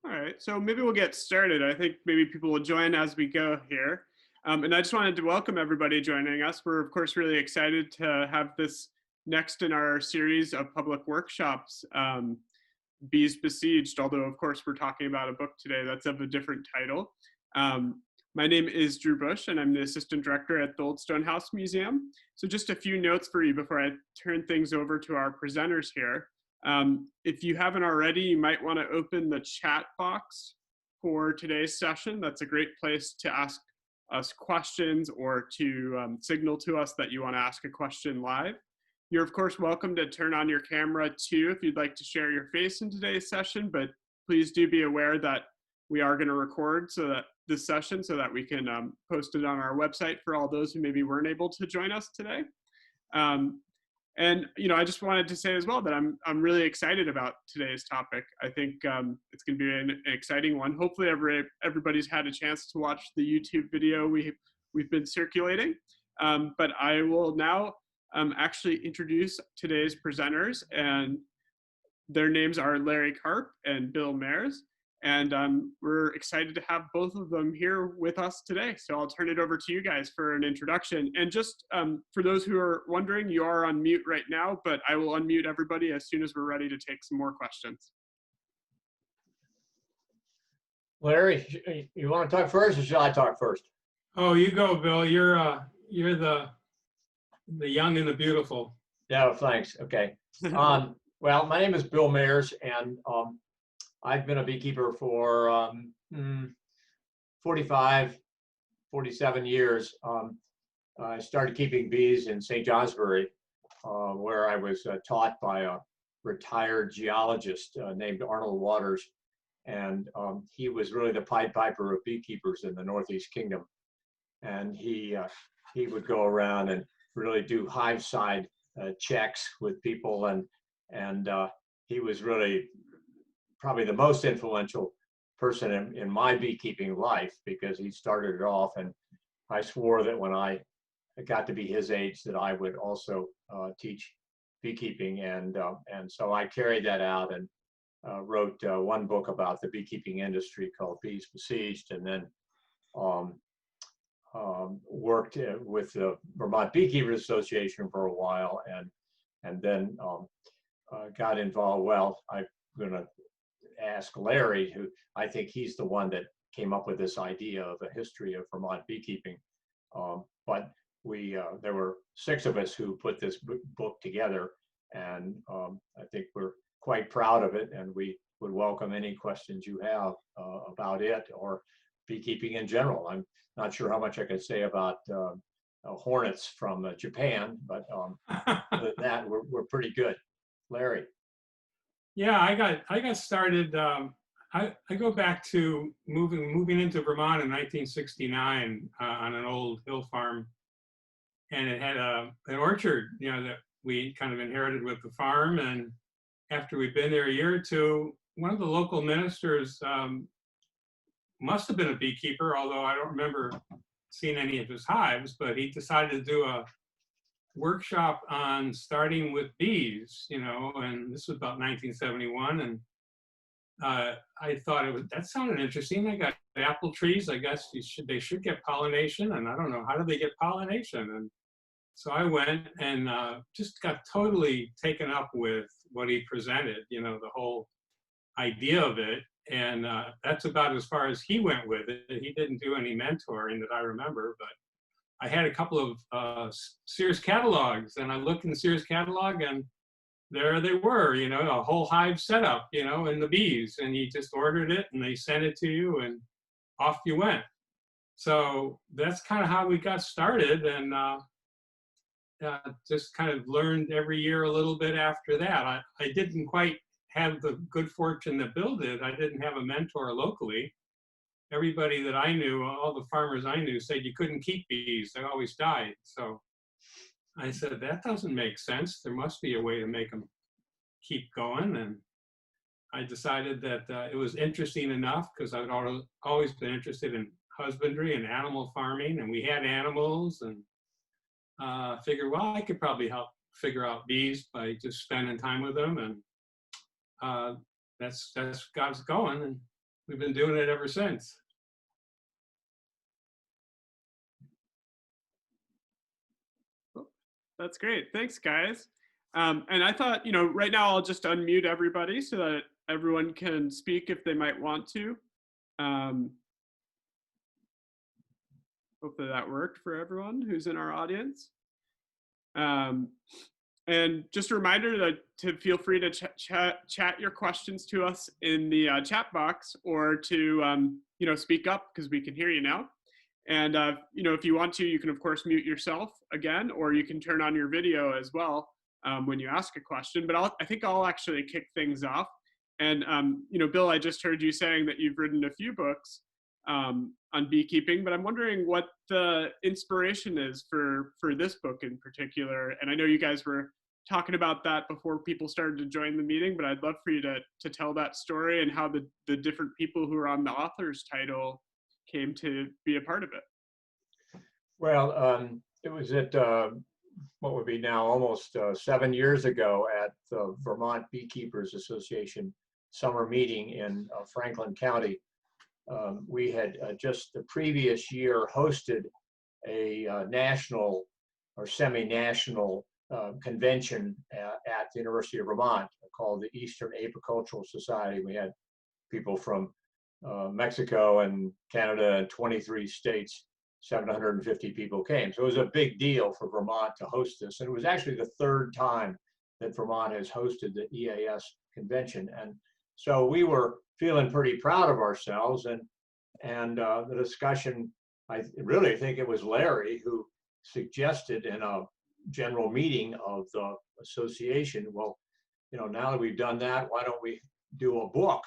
All right, so maybe we'll get started. I think maybe people will join as we go here. And I just wanted to welcome everybody joining us. We're, of course, really excited to have this next in our series of public workshops, Bees Besieged, although, of course, we're talking about a book today that's of a different title. My name is Drew Bush, and I'm the Assistant Director at the Old Stone House Museum. So just a few notes for you before I turn things over to our presenters here. If you haven't already, you might want to open the chat box for today's session. That's a great place to ask us questions or to signal to us that you want to ask a question live. You're, of course, welcome to turn on your camera too if you'd like to share your face in today's session, but please do be aware that we are going to record this session so that we can post it on our website for all those who maybe weren't able to join us today. And I just wanted to say as well that I'm really excited about today's topic. I think it's going to be an exciting one. Hopefully, everybody's had a chance to watch the YouTube video we've been circulating. But I will now actually introduce today's presenters, and their names are Larry Karp and Bill Mayers. And we're excited to have both of them here with us today. So I'll turn it over to you guys for an introduction. And just for those who are wondering, you are on mute right now, but I will unmute everybody as soon as we're ready to take some more questions. Larry, you want to talk first, or should I talk first? Oh, you go, Bill. You're the young and the beautiful. Yeah, thanks. Okay. Well, my name is Bill Mayers, and I've been a beekeeper for 45, 47 years. I started keeping bees in St. Johnsbury, where I was taught by a retired geologist named Arnold Waters. And he was really the Pied Piper of beekeepers in the Northeast Kingdom. And he would go around and really do hive side checks with people. And he was really probably the most influential person in my beekeeping life, because he started it off, and I swore that when I got to be his age that I would also teach beekeeping, and so I carried that out and wrote one book about the beekeeping industry called Bees Besieged, and then worked with the Vermont Beekeepers Association for a while, and then got involved. Well, I'm going to ask Larry, who I think he's the one that came up with this idea of a history of Vermont beekeeping. But there were 6 of us who put this book together, and I think we're quite proud of it, and we would welcome any questions you have about it or beekeeping in general. I'm not sure how much I could say about hornets from Japan, but other than that, we're pretty good. Larry. Yeah, I got started. I go back to moving into Vermont in 1969 on an old hill farm, and it had an orchard, that we kind of inherited with the farm. And after we'd been there a year or two, one of the local ministers must have been a beekeeper, although I don't remember seeing any of his hives, but he decided to do a workshop on starting with bees, and this was about 1971. And I thought that sounded interesting. I got apple trees. I guess they should get pollination, and I don't know, how do they get pollination? And so I went and just got totally taken up with what he presented, the whole idea of it. And that's about as far as he went with it. He didn't do any mentoring that I remember, but I had a couple of Sears catalogs, and I looked in the Sears catalog, and there they were, a whole hive setup, and the bees, and you just ordered it and they sent it to you and off you went. So that's kind of how we got started, and just kind of learned every year a little bit after that. I didn't quite have the good fortune that Bill did. I didn't have a mentor locally. Everybody that I knew, all the farmers I knew, said you couldn't keep bees. They always died. So I said, that doesn't make sense. There must be a way to make them keep going. And I decided that it was interesting enough, because I'd always been interested in husbandry and animal farming, and we had animals, and figured, well, I could probably help figure out bees by just spending time with them. And that's got us going. And we've been doing it ever since. That's great. Thanks, guys. And I thought, right now I'll just unmute everybody so that everyone can speak if they might want to. Hopefully that worked for everyone who's in our audience. And just a reminder to feel free to chat your questions to us in the chat box, or to speak up because we can hear you now. And if you want to, you can of course mute yourself again, or you can turn on your video as well when you ask a question. But I think I'll actually kick things off. And Bill, I just heard you saying that you've written a few books on beekeeping, but I'm wondering what the inspiration is for this book in particular. And I know you guys were talking about that before people started to join the meeting, but I'd love for you to tell that story and how the different people who are on the author's title came to be a part of it. Well, it was at what would be now almost 7 years ago at the Vermont Beekeepers Association summer meeting in Franklin County. We had just the previous year hosted a national or semi-national convention at the University of Vermont called the Eastern Apicultural Society. We had people from Mexico and Canada and 23 states. 750 people came. So it was a big deal for Vermont to host this. And it was actually the third time that Vermont has hosted the EAS convention. And so we were feeling pretty proud of ourselves. And the discussion, I really think it was Larry who suggested in a general meeting of the association, well, now that we've done that, why don't we do a book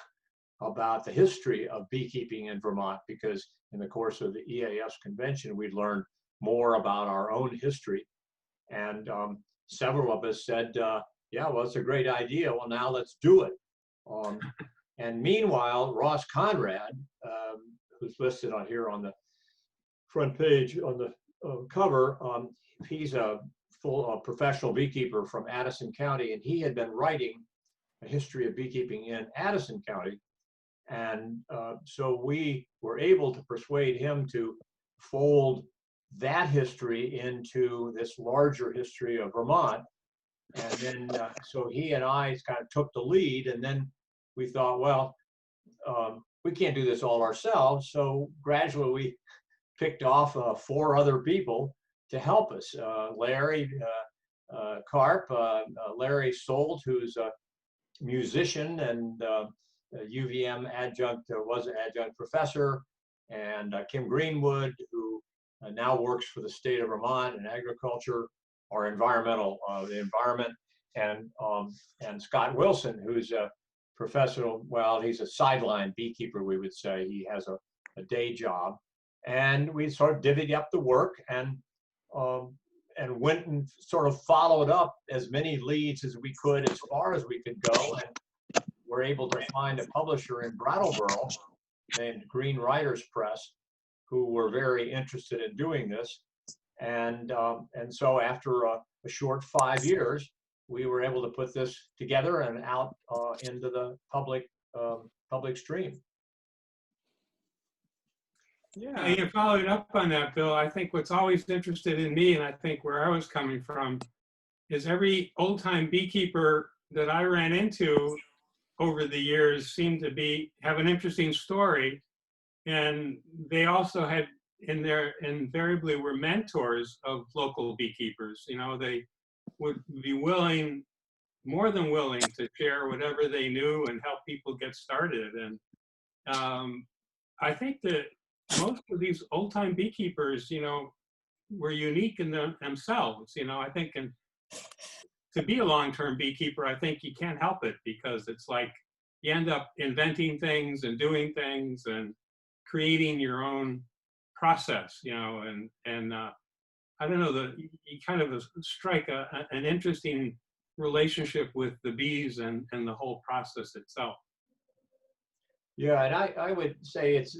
about the history of beekeeping in Vermont? Because in the course of the EAS convention, we learned more about our own history. And several of us said, yeah, well, it's a great idea. Well, now let's do it. And meanwhile, Ross Conrad, who's listed on here on the front page on the cover, he's a full professional beekeeper from Addison County, and he had been writing a history of beekeeping in Addison County. And so we were able to persuade him to fold that history into this larger history of Vermont. And then, so he and I kind of took the lead, and then we thought, well, we can't do this all ourselves. So gradually we picked off 4 other people to help us. Larry Karp, Larry Sold, who's a musician and UVM adjunct, was an adjunct professor, and Kim Greenwood, who now works for the state of Vermont in agriculture or environmental, the environment, and Scott Wilson, who's a professional, well, he's a sideline beekeeper, we would say. He has a day job. And we sort of divvied up the work and went and sort of followed up as many leads as we could, as far as we could go. And we're able to find a publisher in Brattleboro named Green Writers Press, who were very interested in doing this. And so after a short 5 years, we were able to put this together and out into the public stream. Yeah, you followed up on that, Bill. I think what's always interested in me, and I think where I was coming from, is every old-time beekeeper that I ran into over the years seemed to have an interesting story, and they also had invariably were mentors of local beekeepers. They would be more than willing to share whatever they knew and help people get started. And I think that most of these old-time beekeepers, were unique in themselves. I think to be a long-term beekeeper, I think you can't help it, because it's like you end up inventing things and doing things and creating your own process, and I don't know, you kind of strike an interesting relationship with the bees and the whole process itself. Yeah, and I would say it's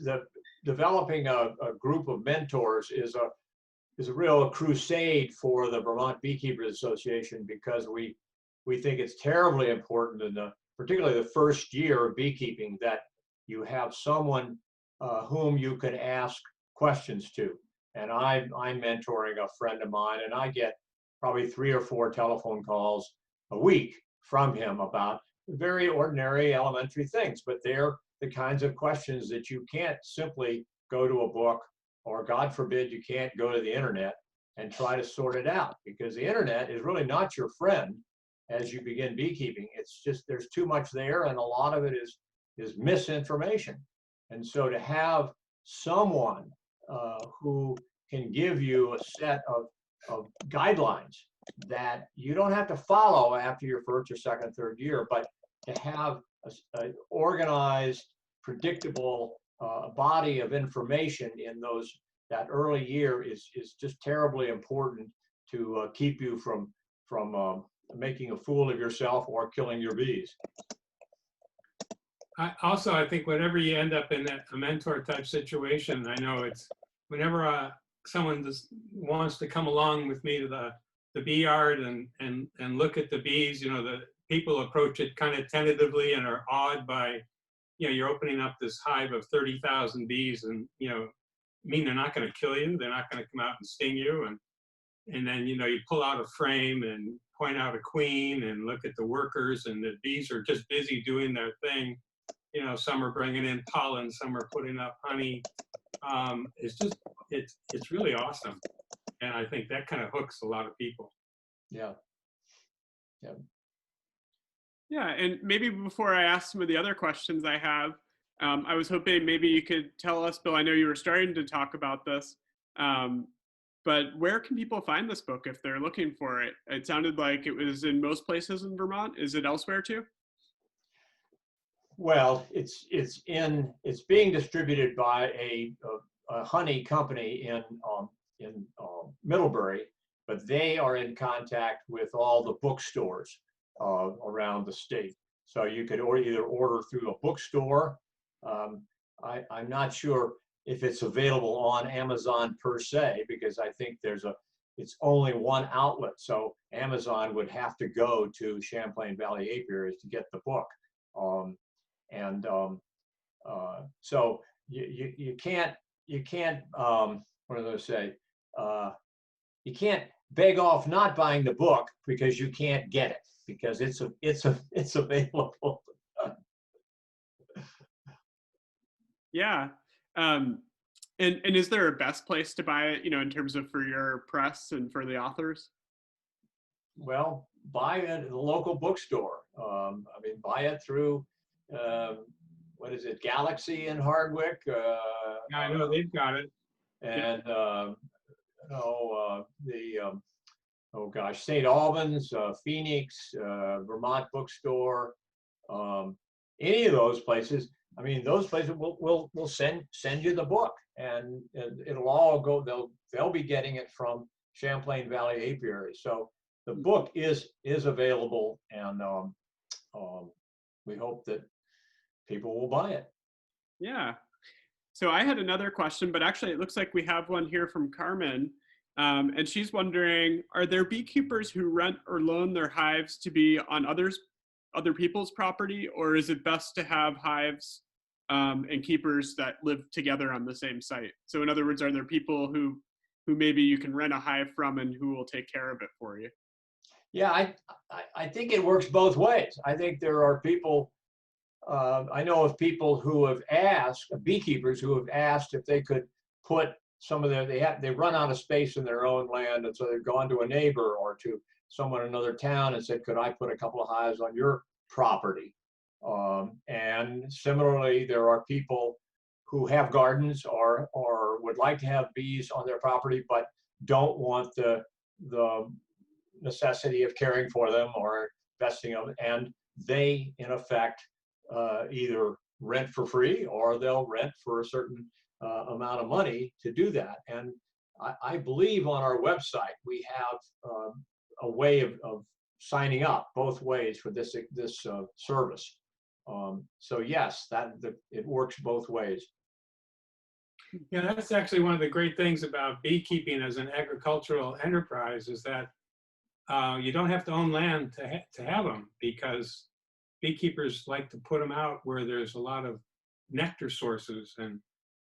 developing a group of mentors is a real crusade for the Vermont Beekeepers Association, because we think it's terribly important in particularly the first year of beekeeping, that you have someone whom you can ask questions to. And I'm mentoring a friend of mine, and I get probably 3 or 4 telephone calls a week from him about very ordinary elementary things, but they're the kinds of questions that you can't simply go to a book, or God forbid, you can't go to the internet and try to sort it out, because the internet is really not your friend as you begin beekeeping. It's just, there's too much there, and a lot of it is misinformation. And so to have someone who can give you a set of guidelines that you don't have to follow after your first or second, third year, but to have an organized, predictable body of information in that early year is just terribly important to keep you from making a fool of yourself or killing your bees. I think whenever you end up in a mentor type situation, I know it's whenever someone just wants to come along with me to the bee yard and look at the bees, you know, the people approach it kind of tentatively and are awed by, you know, you're opening up this hive of 30,000 bees, and, you know, they're not going to kill you. They're not going to come out and sting you. And then, you know, you pull out a frame and point out a queen and look at the workers, and the bees are just busy doing their thing. You know, some are bringing in pollen, some are putting up honey. It's really awesome. And I think that kind of hooks a lot of people. Yeah. Yeah. Yeah, and maybe before I ask some of the other questions I have, I was hoping maybe you could tell us, Bill, I know you were starting to talk about this, but where can people find this book if they're looking for it? It sounded like it was in most places in Vermont. Is it elsewhere too? Well, it's being distributed by a honey company in Middlebury, but they are in contact with all the bookstores around the state. So you could either order through a bookstore. I'm not sure if it's available on Amazon per se, because I think it's only one outlet. So Amazon would have to go to Champlain Valley Apiaries to get the book. So you can't what do they say? You can't beg off not buying the book because you can't get it, because it's available. Yeah. And is there a best place to buy it, you know, in terms of for your press and for the authors? Well, buy it at the local bookstore. I mean, buy it through what is it, Galaxy in Hardwick? Yeah, I know they've got it. And oh gosh, St. Albans, Phoenix, Vermont Bookstore, any of those places. I mean, those places will send you the book, and it'll all go. They'll be getting it from Champlain Valley Apiary. So the book is available, and we hope that people will buy it. Yeah. So I had another question, but actually it looks like we have one here from Carmen. And she's wondering, are there beekeepers who rent or loan their hives to be on other people's property, or is it best to have hives and keepers that live together on the same site? So in other words, are there people who maybe you can rent a hive from and who will take care of it for you? Yeah, I think it works both ways. I think there are people, I know of people who have asked, beekeepers who have asked if they could put some of they run out of space in their own land, and so they've gone to a neighbor or to someone in another town and said, could I put a couple of hives on your property? And similarly, there are people who have gardens or would like to have bees on their property, but don't want the necessity of caring for them or investing them, and they, in effect, either rent for free or they'll rent for a certain amount of money to do that. And I believe on our website we have a way of signing up both ways for this service. So yes, it works both ways. Yeah, that's actually one of the great things about beekeeping as an agricultural enterprise, is that you don't have to own land to have them, because beekeepers like to put them out where there's a lot of nectar sources. And,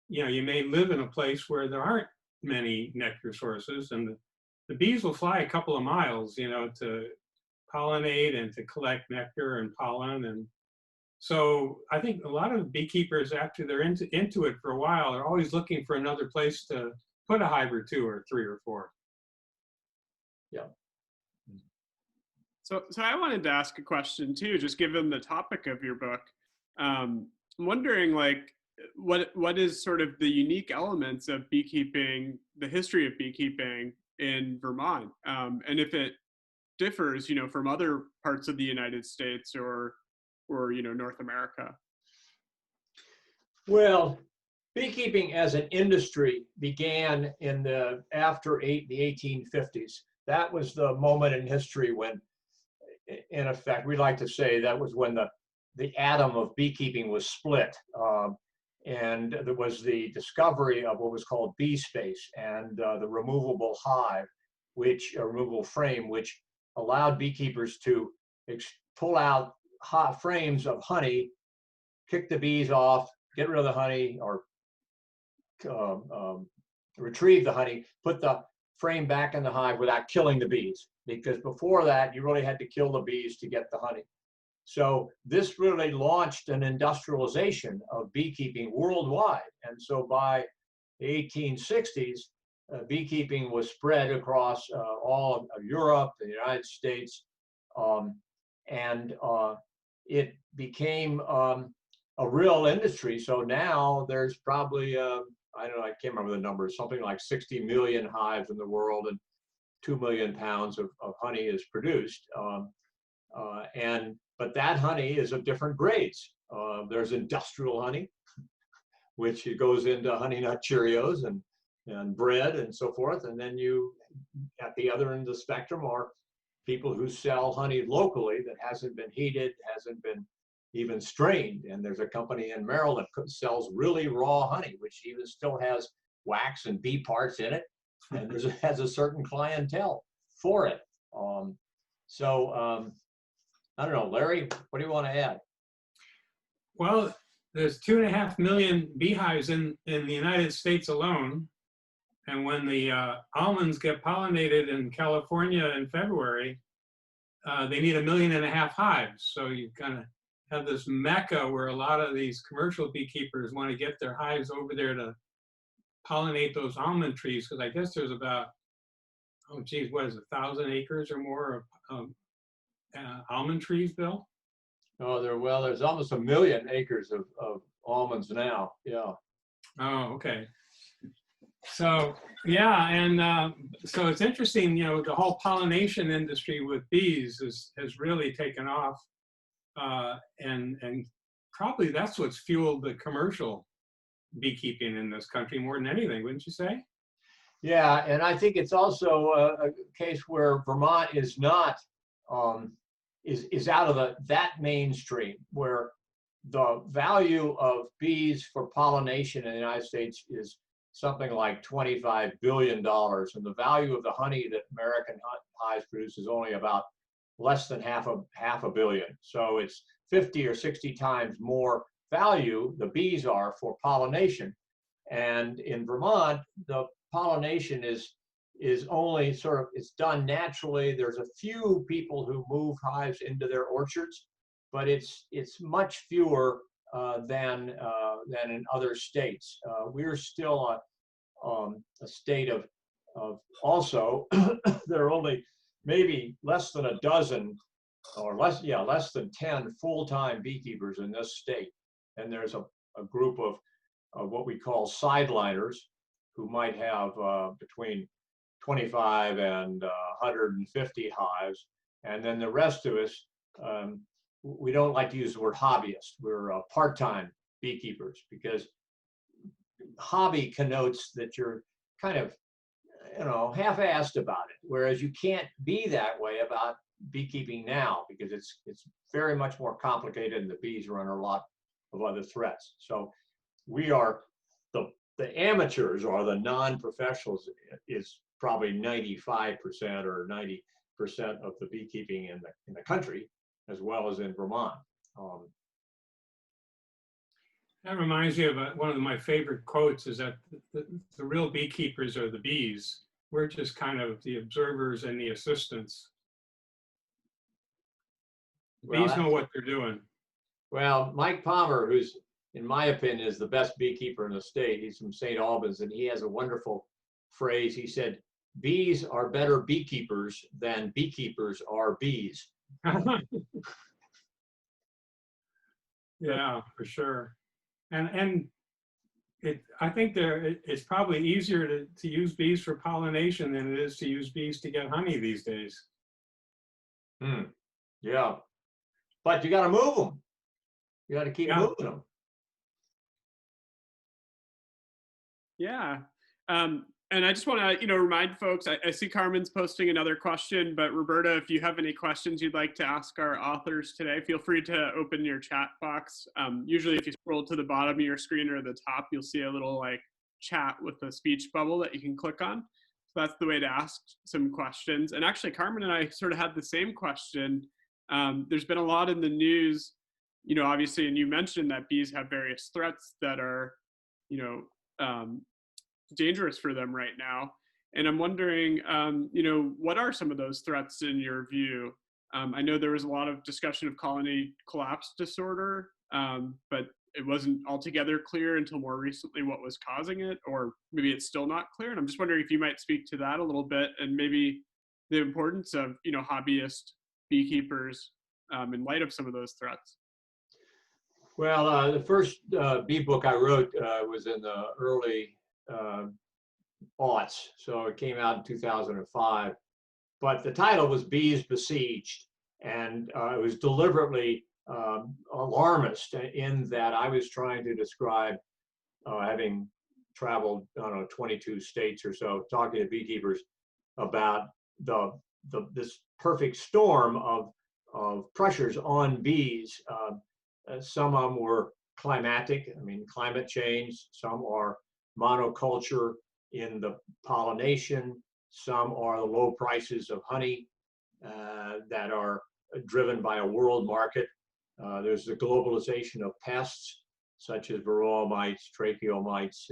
you know, you may live in a place where there aren't many nectar sources, and the bees will fly a couple of miles, you know, to pollinate and to collect nectar and pollen. And so I think a lot of beekeepers, after they're into it for a while, are always looking for another place to put a hive or two or three or four. Yeah. So I wanted to ask a question too, just given the topic of your book. I'm wondering, like, what is sort of the unique elements of beekeeping, the history of beekeeping in Vermont, and if it differs, you know, from other parts of the United States or you know, North America. Well, beekeeping as an industry began in the the 1850s. That was the moment in history when, in effect, we like to say that was when the atom of beekeeping was split. And there was the discovery of what was called bee space and the removable hive, removable frame, which allowed beekeepers to pull out frames of honey, kick the bees off, get rid of the honey, or retrieve the honey, put the frame back in the hive without killing the bees. Because before that, you really had to kill the bees to get the honey. So this really launched an industrialization of beekeeping worldwide. And so by the 1860s, beekeeping was spread across all of Europe, the United States, and it became a real industry. So now there's probably, I don't know, I can't remember the numbers, something like 60 million hives in the world, and 2 million pounds of honey is produced. But that honey is of different grades. There's industrial honey, which goes into Honey Nut Cheerios and bread and so forth. And then you, at the other end of the spectrum, are people who sell honey locally that hasn't been heated, hasn't been even strained. And there's a company in Maryland that sells really raw honey, which even still has wax and bee parts in it, and has a certain clientele for it. I don't know, Larry, what do you want to add? Well, there's 2.5 million beehives in the United States alone. And when the almonds get pollinated in California in February, they need 1.5 million hives. So you kind of have this mecca where a lot of these commercial beekeepers want to get their hives over there to pollinate those almond trees, because I guess there's about, oh geez, what is it, 1,000 acres or more of almond trees, Bill? Oh, there's almost 1 million acres of almonds now. Yeah. Oh, okay. So yeah, and so it's interesting, you know, the whole pollination industry with bees has really taken off, and probably that's what's fueled the commercial beekeeping in this country more than anything, wouldn't you say? Yeah, and I think it's also a case where Vermont is not is out of that mainstream, where the value of bees for pollination in the United States is something like $25 billion, and the value of the honey that American hives produce is only about less than half a billion. So it's 50 or 60 times more value the bees are for pollination. And in Vermont, the pollination is only sort of, it's done naturally. There's a few people who move hives into their orchards, but it's much fewer than in other states. We're still a state of also there are only maybe less than a dozen, or less than 10 full-time beekeepers in this state, and there's a group of what we call sideliners who might have between 25 and 150 hives, and then the rest of us, we don't like to use the word hobbyist. We're part-time beekeepers, because hobby connotes that you're kind of, you know, half-assed about it, whereas you can't be that way about beekeeping now, because it's very much more complicated, and the bees are under a lot of other threats. So we are the amateurs, or the non-professionals, is probably 95% or 90% of the beekeeping in the country, as well as in Vermont. That reminds me of one of my favorite quotes is that the real beekeepers are the bees. We're just kind of the observers and the assistants. The Well, bees know what they're doing. well, Mike Palmer, who's in my opinion is the best beekeeper in the state. He's from St. Albans, and he has a wonderful phrase. He said, "Bees are better beekeepers than beekeepers are bees." Yeah, for sure. And I think it's probably easier to use bees for pollination than it is to use bees to get honey these days. Yeah, but you got to move them. You got to keep moving them. Yeah. And I just want to, remind folks, I see Carmen's posting another question, but Roberta, if you have any questions you'd like to ask our authors today, feel free to open your chat box. Usually if you scroll to the bottom of your screen or the top, you'll see a little like chat with a speech bubble that you can click on. So that's the way to ask some questions. And actually, Carmen and I sort of had the same question. There's been a lot in the news, obviously, and you mentioned that bees have various threats that are, dangerous for them right now. And I'm wondering, what are some of those threats in your view? I know there was a lot of discussion of colony collapse disorder, but it wasn't altogether clear until more recently what was causing it, or maybe it's still not clear. And I'm just wondering if you might speak to that a little bit and maybe the importance of, hobbyist beekeepers in light of some of those threats. Well, the first bee book I wrote was in the early aughts, so it came out in 2005. But the title was Bees Besieged, and it was deliberately alarmist in that I was trying to describe, having traveled, I don't know, 22 states or so, talking to beekeepers about this perfect storm of pressures on bees. Some of them were climatic, climate change. Some are monoculture in the pollination. Some are the low prices of honey that are driven by a world market. There's the globalization of pests such as varroa mites, tracheal mites,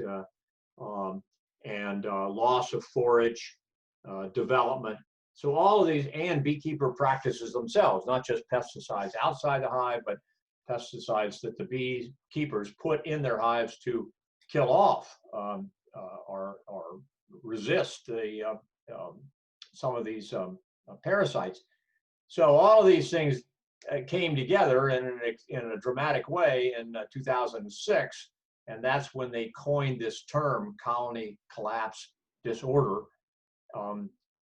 and loss of forage, development. So all of these, and beekeeper practices themselves, not just pesticides outside the hive, but pesticides that the beekeepers put in their hives to kill off or resist some of these parasites. So all of these things came together in a dramatic way in 2006, and that's when they coined this term, colony collapse disorder.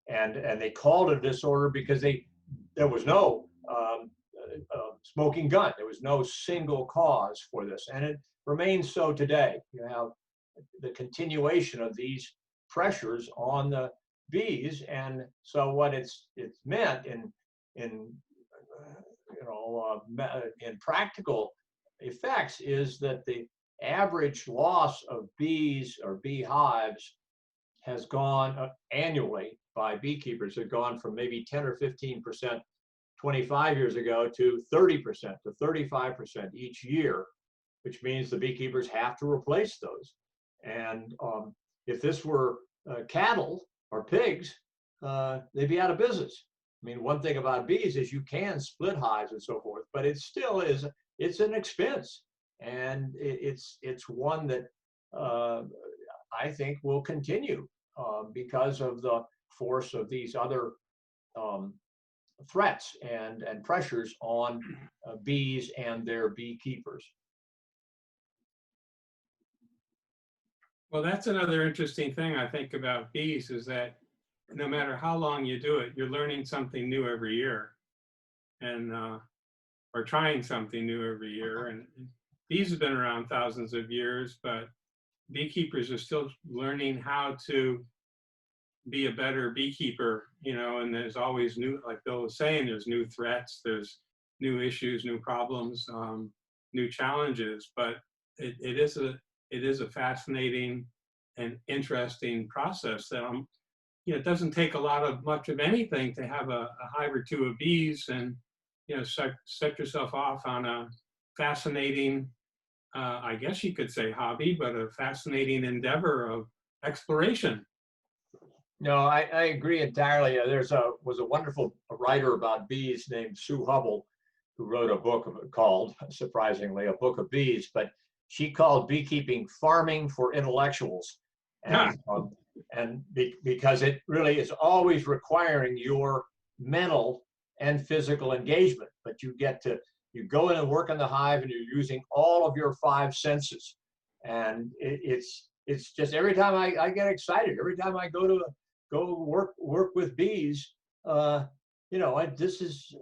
And they called it a disorder because there was no smoking gun. There was no single cause for this, and it remains so today. You have the continuation of these pressures on the bees, and so what it's meant in practical effects is that the average loss of bees or beehives has gone annually by beekeepers have gone from maybe 10 or 15% 25 years ago to 30% to 35% each year, which means the beekeepers have to replace those. And if this were cattle or pigs, they'd be out of business. One thing about bees is you can split hives and so forth, but it still is, it's an expense. And it's one that I think will continue because of the force of these other threats and pressures on bees and their beekeepers. Well, that's another interesting thing I think about bees is that no matter how long you do it, you're learning something new every year, and or trying something new every year. And bees have been around thousands of years, but beekeepers are still learning how to be a better beekeeper, and there's always new, like Bill was saying, there's new threats, there's new issues, new problems, new challenges, but it is a fascinating and interesting process that it doesn't take much of anything to have a hive or two of bees and, set yourself off on a fascinating I guess you could say hobby, but a fascinating endeavor of exploration. No, I agree entirely. Was a wonderful writer about bees named Sue Hubble, who wrote a book called, surprisingly, A Book of Bees, but she called beekeeping farming for intellectuals. And, because it really is always requiring your mental and physical engagement, but you go in and work in the hive and you're using all of your 5 senses. And it's just every time I get excited, every time I go work with bees, this is,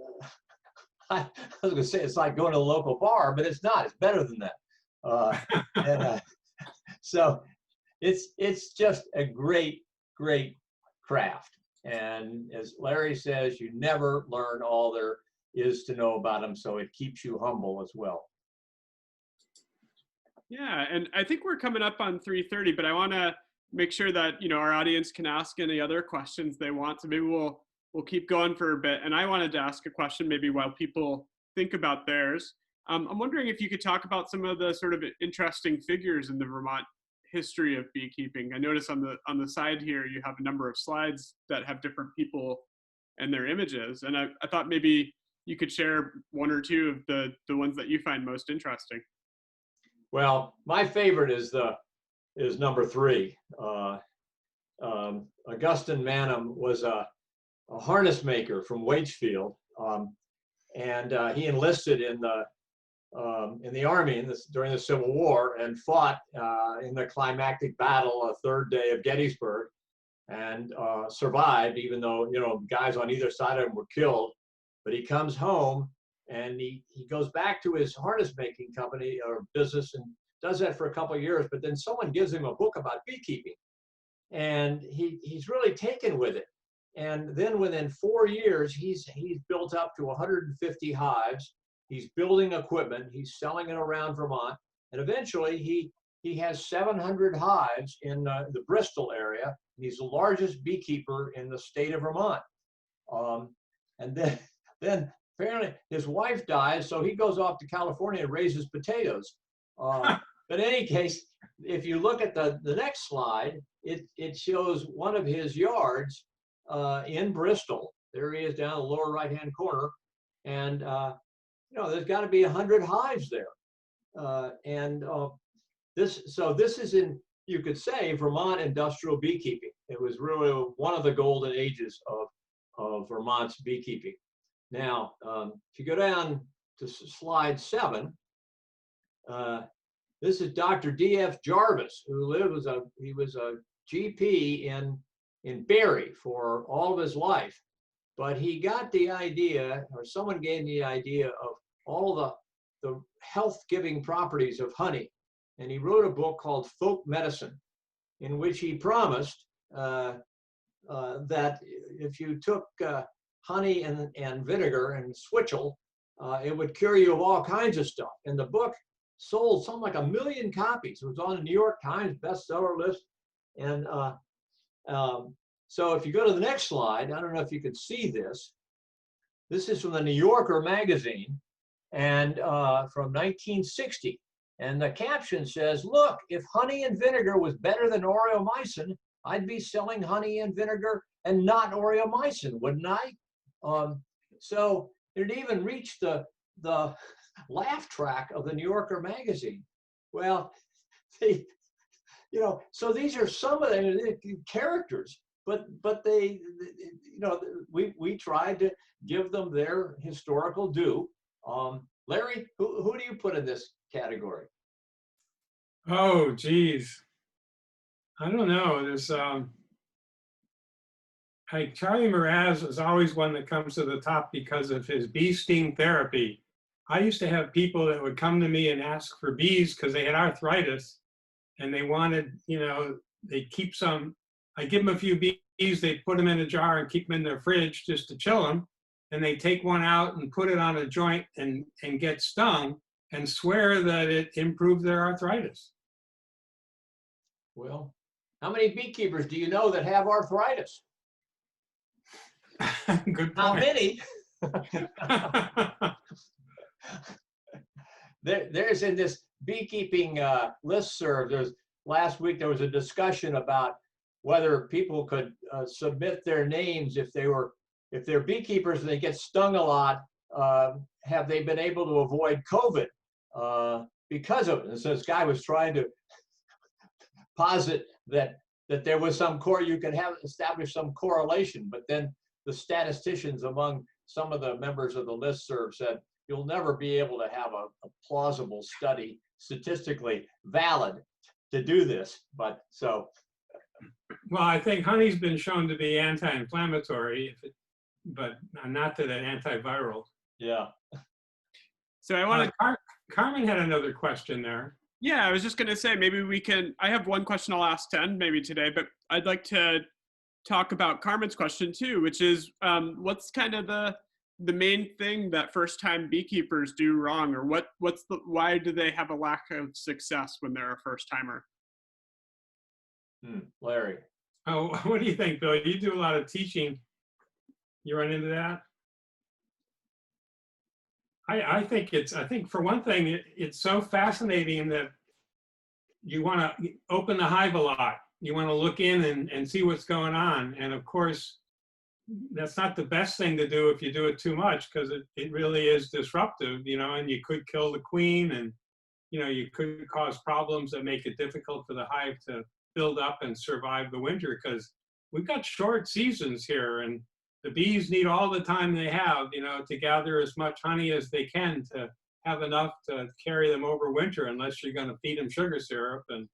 I was going to say it's like going to the local bar, but it's not. It's better than that. So it's just a great craft. And as Larry says, you never learn all there is to know about them, so it keeps you humble as well. Yeah, and I think we're coming up on 3:30, but I want to make sure that our audience can ask any other questions they want. So maybe we'll keep going for a bit. And I wanted to ask a question maybe while people think about theirs. I'm wondering if you could talk about some of the sort of interesting figures in the Vermont history of beekeeping. I notice on the side here you have a number of slides that have different people and their images, and I thought maybe you could share 1 or 2 of the ones that you find most interesting. Well, my favorite is number 3. Augustine Manham was a harness maker from Waitsfield, and he enlisted in the army during the Civil War and fought in the climactic battle, a 3rd day of Gettysburg, and survived, even though guys on either side of him were killed. But he comes home and he goes back to his harness making company or business and does that for a couple of years. But then someone gives him a book about beekeeping, and he's really taken with it. And then within 4 years, he's built up to 150 hives. He's building equipment. He's selling it around Vermont, and eventually he has 700 hives in the Bristol area. He's the largest beekeeper in the state of Vermont. And then apparently his wife dies, so he goes off to California and raises potatoes. But in any case, if you look at the next slide, it shows one of his yards in Bristol. There he is down in the lower right-hand corner, and there's got to be 100 hives there. This is in, you could say, Vermont industrial beekeeping. It was really one of the golden ages of Vermont's beekeeping. Now, if you go down to slide 7, this is Dr. D.F. Jarvis, who he was a GP in Barrie for all of his life, but he got the idea, or someone gave him the idea of all the health-giving properties of honey, and he wrote a book called Folk Medicine, in which he promised that if you took honey and vinegar and switchel, it would cure you of all kinds of stuff. And the book sold something like 1 million copies. It was on the New York Times bestseller list. And so if you go to the next slide, I don't know if you can see this. This is from the New Yorker magazine, and from 1960. And the caption says, "Look, if honey and vinegar was better than aureomycin, I'd be selling honey and vinegar and not aureomycin, wouldn't I?" So it even reached the laugh track of the New Yorker magazine. Well, so these are some of the characters, but they we tried to give them their historical due. Larry, who do you put in this category? Oh, geez. I don't know. There's Charlie Mraz is always one that comes to the top because of his bee sting therapy. I used to have people that would come to me and ask for bees because they had arthritis, and they wanted, they keep some. I give them a few bees, they put them in a jar and keep them in their fridge just to chill them, and they take one out and put it on a joint and get stung and swear that it improved their arthritis. Well, how many beekeepers do you know that have arthritis? Good point. Not many. there's in this beekeeping listserv, last week there was a discussion about whether people could submit their names if they're beekeepers and they get stung a lot. Have they been able to avoid COVID because of it? And so this guy was trying to posit that there was you could establish some correlation, but then the statisticians among some of the members of the listserv said, you'll never be able to have a plausible study, statistically valid, to do this. But so. Well, I think honey's been shown to be anti-inflammatory, but not that antiviral. Yeah. So I want to. Carmen had another question there. Yeah, I was just going to say, maybe we can, I have one question I'll ask 10 maybe today, but I'd like to talk about Carmen's question too, which is what's kind of the main thing that first-time beekeepers do wrong, or why do they have a lack of success when they're a first-timer? Larry. Oh, what do you think, Bill? You do a lot of teaching. You run into that? I think for one thing, it's so fascinating that you want to open the hive a lot. You want to look in and see what's going on. And of course, that's not the best thing to do if you do it too much, because it really is disruptive, and you could kill the queen, and, you could cause problems that make it difficult for the hive to build up and survive the winter, because we've got short seasons here, and the bees need all the time they have, to gather as much honey as they can to have enough to carry them over winter, unless you're going to feed them sugar syrup. And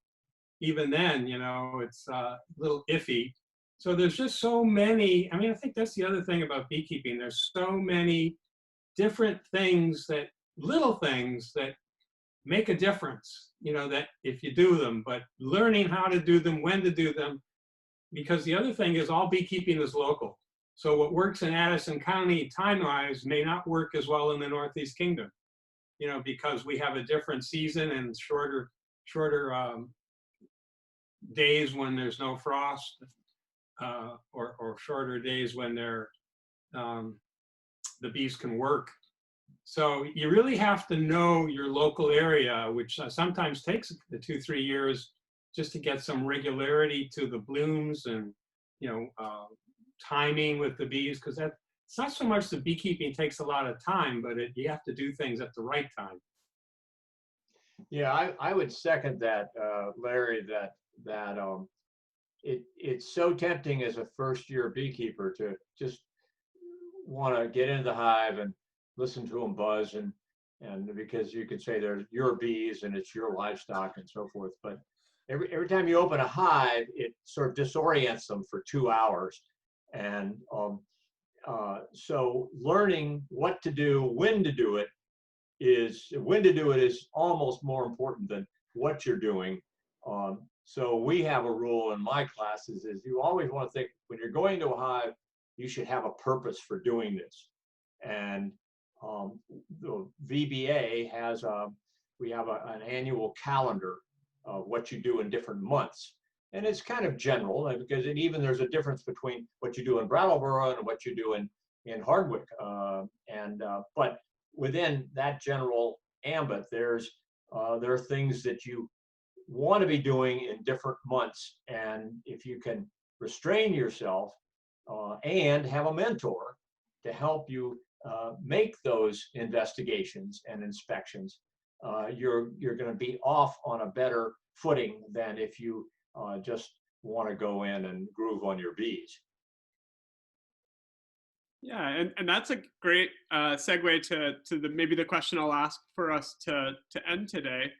even then, it's a little iffy. So there's just so many, I think that's the other thing about beekeeping. There's so many different things, little things that make a difference, that if you do them, but learning how to do them, when to do them, because the other thing is all beekeeping is local. So what works in Addison County time-wise may not work as well in the Northeast Kingdom, because we have a different season and shorter days when there's no frost, or shorter days when the bees can work. So you really have to know your local area, which sometimes takes 2-3 years just to get some regularity to the blooms and, timing with the bees, because it's not so much the beekeeping takes a lot of time, but you have to do things at the right time. Yeah, I would second that, Larry, that it's so tempting as a first-year beekeeper to just want to get into the hive and listen to them buzz, and because you could say they're your bees and it's your livestock and so forth. But every time you open a hive, it sort of disorients them for 2 hours. And so learning what to do, when to do it is almost more important than what you're doing. So we have a rule in my classes is you always want to think, when you're going to a hive, you should have a purpose for doing this. And the VBA has we have an annual calendar of what you do in different months. And it's kind of general, because even there's a difference between what you do in Brattleboro and what you do in Hardwick. But within that general ambit, there are things that you want to be doing in different months. And if you can restrain yourself and have a mentor to help you make those investigations and inspections, you're going to be off on a better footing than if you just want to go in and groove on your bees. Yeah, and that's a great segue to maybe the question I'll ask for us to end today.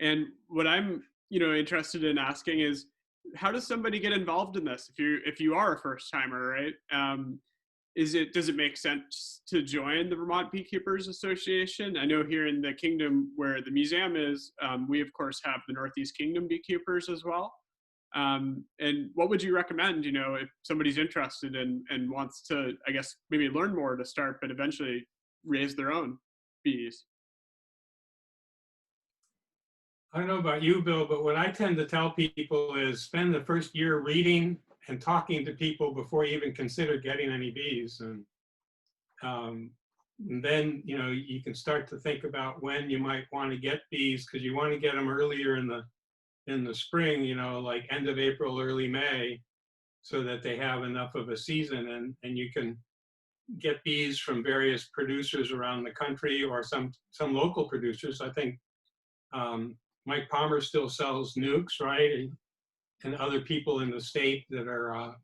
And what I'm interested in asking is, how does somebody get involved in this if you are a first timer, right? Does it make sense to join the Vermont Beekeepers Association? I know here in the kingdom where the museum is, we of course have the Northeast Kingdom Beekeepers as well. And what would you recommend, if somebody's interested and wants to, I guess, maybe learn more to start, but eventually raise their own bees? I don't know about you, Bill, but what I tend to tell people is spend the first year reading and talking to people before you even consider getting any bees. And And then, you know, you can start to think about when you might want to get bees, because you want to get them earlier in the spring, you know, like end of April, early May, so that they have enough of a season, and you can get bees from various producers around the country, or some local producers. I think Mike Palmer still sells nukes, right? And other people in the state that are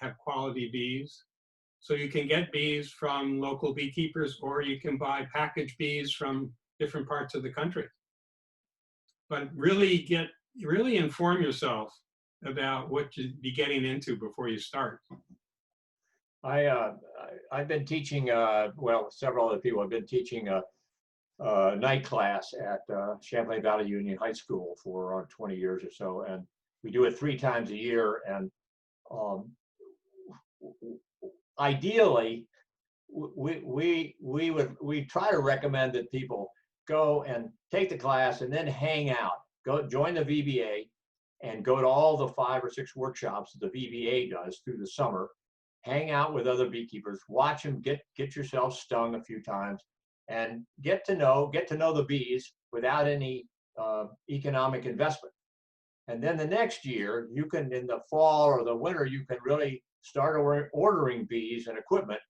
have quality bees. So you can get bees from local beekeepers, or you can buy packaged bees from different parts of the country. But really inform yourself about what you'd be getting into before you start. I've been teaching, well, several other people have been teaching a night class at Champlain Valley Union High School for 20 years or so, and we do it 3 times a year. And ideally, we try to recommend that people go and take the class and then hang out, go join the VBA, and go to all the 5 or 6 workshops that the VBA does through the summer. Hang out with other beekeepers, watch them, get yourself stung a few times, and get to know the bees without any economic investment. And then the next year, you can, in the fall or the winter, you can really start ordering bees and equipment,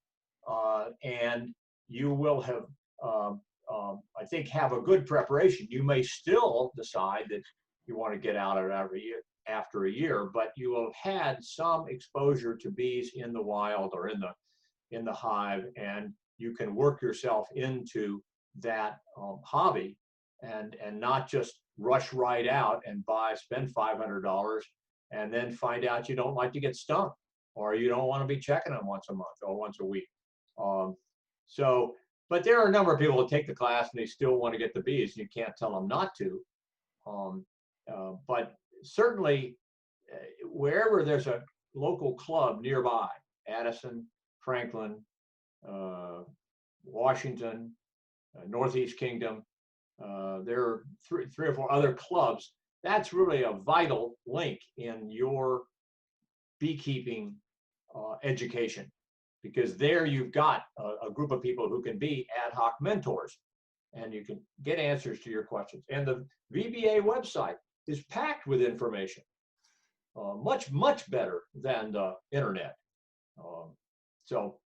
and you will have, I think, have a good preparation. You may still decide that you want to get out of it after a year, but you will have had some exposure to bees in the wild or in the hive, and you can work yourself into that hobby, and not just rush right out and spend $500 and then find out you don't like to get stung, or you don't want to be checking them once a month or once a week. But there are a number of people who take the class and they still want to get the bees. You can't tell them not to. But certainly, wherever there's a local club nearby, Addison, Franklin, Washington, Northeast Kingdom, there are 3 or 4 other clubs. That's really a vital link in your beekeeping education, because there you've got a group of people who can be ad hoc mentors, and you can get answers to your questions. And the VBA website is packed with information, much better than the internet. So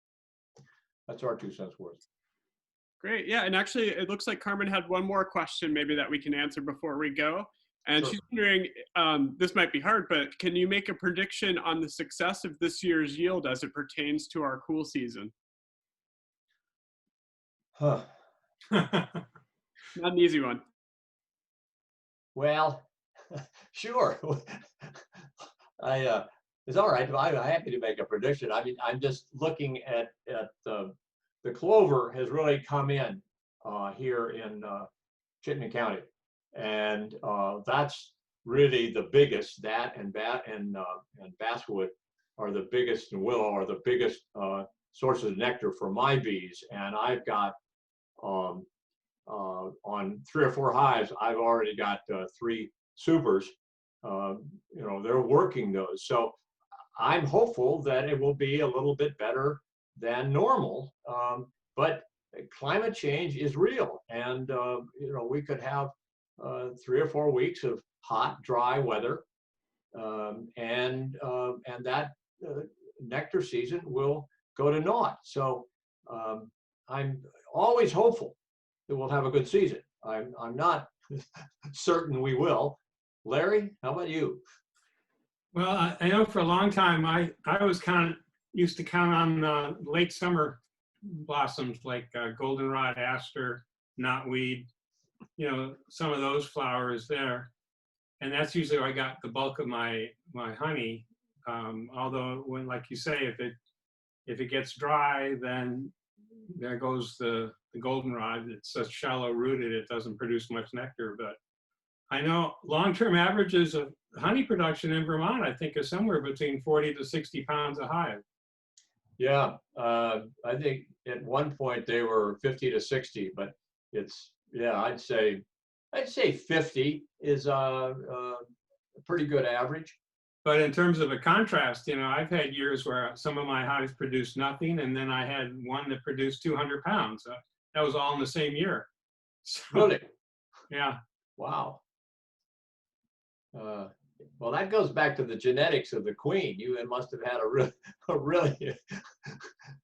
that's our 2 cents worth. Great. Yeah. And actually, it looks like Carmen had one more question maybe that we can answer before we go. And Sure. she's wondering, this might be hard, but can you make a prediction on the success of this year's yield as it pertains to our cool season? Huh. Not an easy one. Well, sure. It's all right. I'm happy to make a prediction. I mean, I'm just looking at the clover has really come in here in Chittenden County, and that's really the biggest. That and basswood are the biggest, and willow are the biggest sources of nectar for my bees. And I've got on 3 or 4 hives, I've already got 3 supers. They're working those. So I'm hopeful that it will be a little bit better than normal. But climate change is real, and we could have 3 or 4 weeks of hot, dry weather, and that nectar season will go to naught. So I'm always hopeful that we'll have a good season. I'm not certain we will. Larry, how about you? Well, I know for a long time, I was used to count on late summer blossoms like goldenrod, aster, knotweed, some of those flowers there. And that's usually where I got the bulk of my honey. Although when, like you say, if it gets dry, then there goes the goldenrod. It's so shallow rooted, it doesn't produce much nectar. But I know long-term averages of honey production in Vermont, I think, is somewhere between 40 to 60 pounds a hive. Yeah, I think at one point they were 50 to 60, but I'd say 50 is a pretty good average. But in terms of a contrast, I've had years where some of my hives produced nothing, and then I had one that produced 200 pounds. That was all in the same year. So, Really? yeah. Wow. Well, that goes back to the genetics of the queen. You must have had a really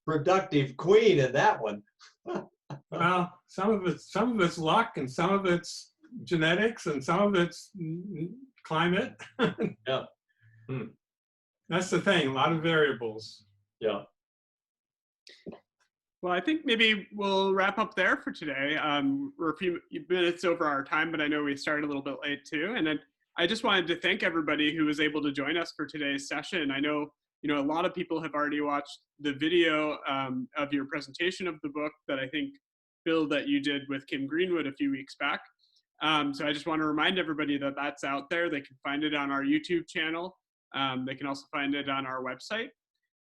productive queen in that one. Well, some of it's luck, and some of it's genetics, and some of it's climate. Yeah. That's the thing, a lot of variables. Yeah. Well, I think maybe we'll wrap up there for today. We're a few minutes over our time, but I know we started a little bit late too. And then I just wanted to thank everybody who was able to join us for today's session. I know, a lot of people have already watched the video of your presentation of the book that I think, Bill, that you did with Kim Greenwood a few weeks back. So I just want to remind everybody that that's out there. They can find it on our YouTube channel. They can also find it on our website.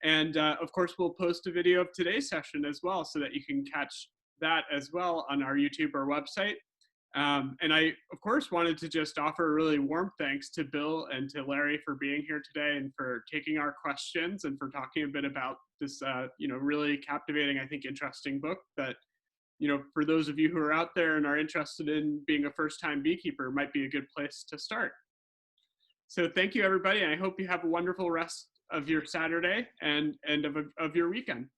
And of course, we'll post a video of today's session as well so that you can catch that as well on our YouTube or website. And I, of course, wanted to just offer a really warm thanks to Bill and to Larry for being here today and for taking our questions and for talking a bit about this, really captivating, I think, interesting book that, for those of you who are out there and are interested in being a first-time beekeeper, might be a good place to start. So thank you, everybody. And I hope you have a wonderful rest of your Saturday and of your weekend.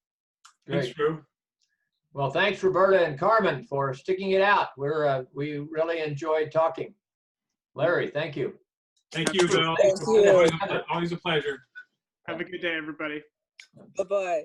Great. Thanks, Drew. Well, thanks, Roberta and Carmen, for sticking it out. We really enjoyed talking. Larry, thank you. Thank you, Bill. Thank you. Always a pleasure. Have a good day, everybody. Bye-bye.